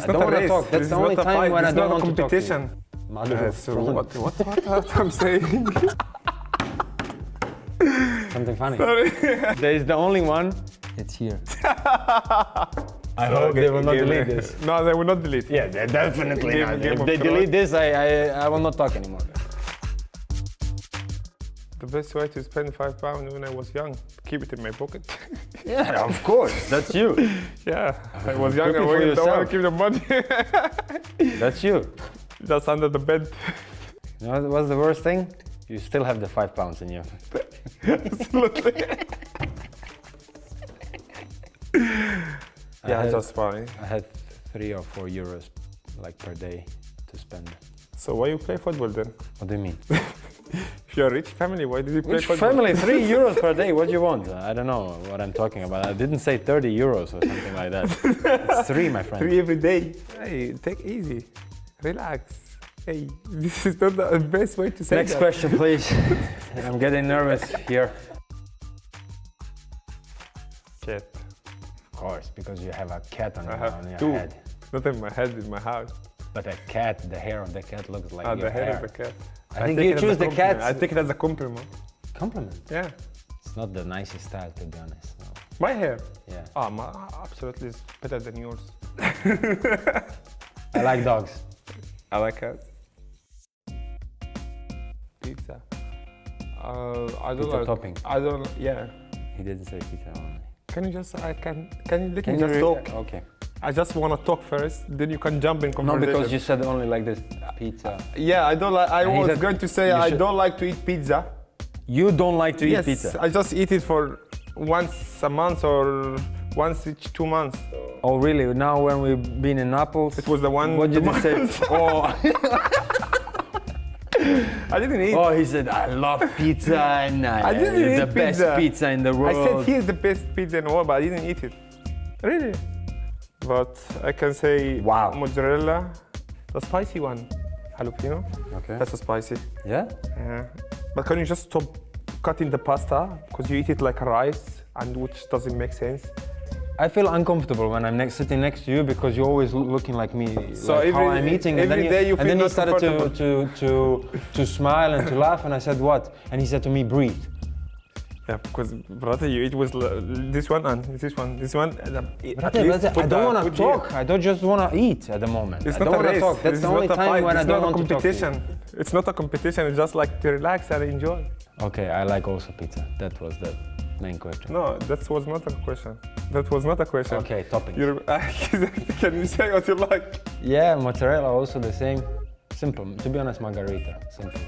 I don't want to talk. That's the only time when I don't want to talk to you. It's not a competition. What I'm saying? Something funny. Sorry. There is the only one. It's here. I hope they will not delete this. No, they will not delete. Yeah, they're definitely not. If they delete this, I will not talk anymore. The best way to spend £5 when I was young, keep it in my pocket. Yeah, of course. That's you. Yeah, I was young. I don't want to keep the money. That's you. Just under the bed. You know what's the worst thing? You still have the £5 in you. Absolutely. Yeah, just fine. I had 3 or 4 euros like per day to spend. So why you play football then? What do you mean? If you're a rich family, why did you play football? Family, 3 euros per day, what do you want? I don't know what I'm talking about. I didn't say 30 euros or something like that. It's 3, my friend. 3 every day. Hey, take it easy. Relax. Hey, this is not the best way to say Next that. question, please. I'm getting nervous here. Cat. Of course, because you have a cat on I your have 2. head. Not in my head, in my house. But a cat, the hair of the cat looks like your the hair hair. of the cat. I think you choose the cat. I take it as a compliment. Compliment? Yeah. It's not the nicest style, to be honest. No. My hair? Yeah. Absolutely is better than yours. I like dogs. I like cats. Pizza. I don't Pizza like topping. I don't. Yeah. He didn't say pizza only. Can you just? Can you let me just talk? Okay. I just want to talk first. Then you can jump in No, conversation. because you said only like this. Pizza. Yeah, I don't like. I And he was said going to say I don't like to eat pizza. You don't like to eat Yes, pizza? I just eat it for once a month or once each 2 months. Oh, really? Now when we've been in Naples? It was the one. What did you say? Oh. I didn't eat. Oh, he said, I love pizza and I didn't eat the best pizza in the world. I said here's the best pizza in the world, but I didn't eat it. Really? But I can say wow. Mozzarella, the spicy one, jalapeno. Okay. That's a spicy. Yeah? Yeah. But can you just stop cutting the pasta because you eat it like a rice, and which doesn't make sense. I feel uncomfortable when I'm sitting next to you because you're always looking like me, so like every, how I'm eating. And every day you feel and then he not started to smile and to laugh, and I said, what? And he said to me, breathe. Yeah, because brother, you eat with this one and this one. Brother, I don't want to talk. I don't just want to eat at the moment. It's I don't want to talk. That's the only time when I don't want to talk to you. It's not a competition. It's just like to relax and enjoy. Okay, I like also pizza. That was the main question. No, that was not a question. That was not a question. Okay, topping. Can you say what you like? Yeah, mozzarella also the same. Simple. To be honest, margarita. Simple.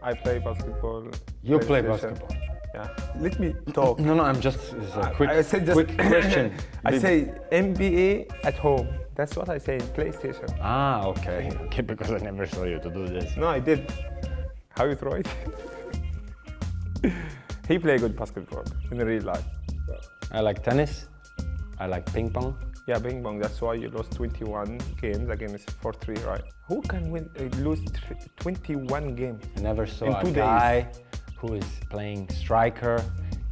I play basketball. You play basketball? Yeah. Let me talk. No, I'm just, it's a quick question. I say NBA at home. That's what I say in PlayStation. Ah, okay. Okay, because I never saw you to do this. No, I did. How you throw it? He play good basketball in real life. I like tennis. I like ping pong. Yeah, ping pong. That's why you lost 21 games against 4-3, right? Who can lose 21 games? I never saw a guy who is playing striker.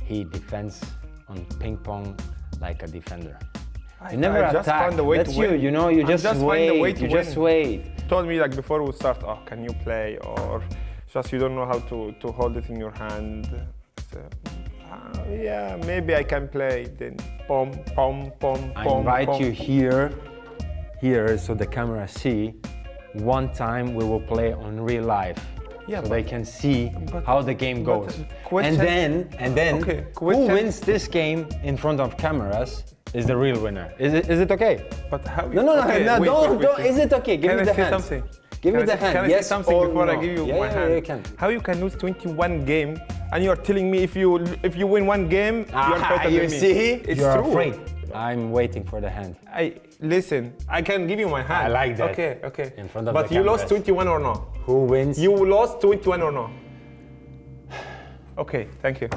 He defends on ping pong like a defender. You never attack. That's you. You know, you just wait. You just wait. Told me like before we start. Oh, can you play? Or just you don't know how to hold it in your hand. So, yeah, maybe I can play. Then, pom, pom, pom, I pom. invite you here, so the camera see. One time we will play on real life, so they can see how the game goes. And then, who wins this game in front of cameras is the real winner. Is it okay? But how? No, don't. Is it okay? Give me the hand. Something? Give me the hand. Can I say something before I give you my hand? Yeah, you can. How you can lose 21 games and you're telling me if you win one game, you're better than me? You see? It's you're true. Afraid. I'm waiting for the hand. Listen, I can give you my hand. I like that. Okay. In front of but the you cameras. lost 21 or no? Who wins? You lost 21 or no? Okay, thank you.